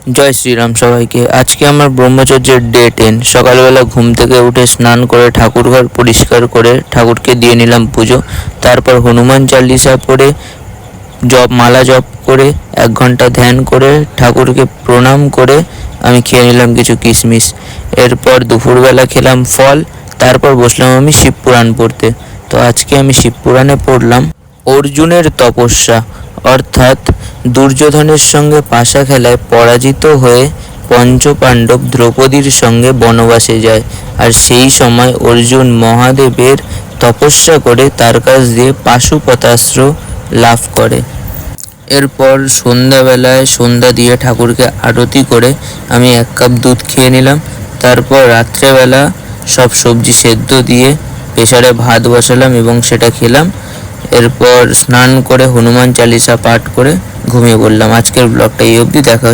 জয় শ্রীরাম সবাইকে। আজকে আমার ব্রহ্মচর্যের ডে 10। সকালবেলা ঘুম থেকে উঠে স্নান করে ঠাকুরঘর পরিষ্কার করে ঠাকুরকে দিয়ে নিলাম পুজো। তারপর হনুমান চালিসা পড়ে মালা জপ করে 1 ঘন্টা ধ্যান করে ঠাকুরকে প্রণাম করে আমি খেয়ে নিলাম কিছু কিশমিশ। এরপর দুপুরবেলা খেলাম ফল। তারপর বসলাম আমি শিবপুরাণ পড়তে। তো আজকে আমি শিবপুরাণে পড়লাম অর্জুনের তপস্যা, অর্থাৎ দুর্যোধনের সঙ্গে পাশা খেলায় পরাজিত হয়ে পঞ্চপাণ্ডব দ্রৌপদীর সঙ্গে বনবাসে যায়, আর সেই সময় অর্জুন মহাদেবের তপস্যা করে তার কাছ দিয়ে পাশুপতাস্ত্র লাভ করে। এরপর সন্ধ্যাবেলায় সন্ধ্যা দিয়ে ঠাকুরকে আরতি করে আমি 1 কাপ দুধ খেয়ে নিলাম। তারপর রাত্রেবেলা সব সবজি সেদ্ধ দিয়ে প্রেসারে ভাত বসালাম এবং সেটা খেলাম। এরপর স্নান করে হনুমান চালিসা পাঠ করে ঘুমিয়ে পড়লাম। আজকের ব্লগটা এই অবধি। দেখা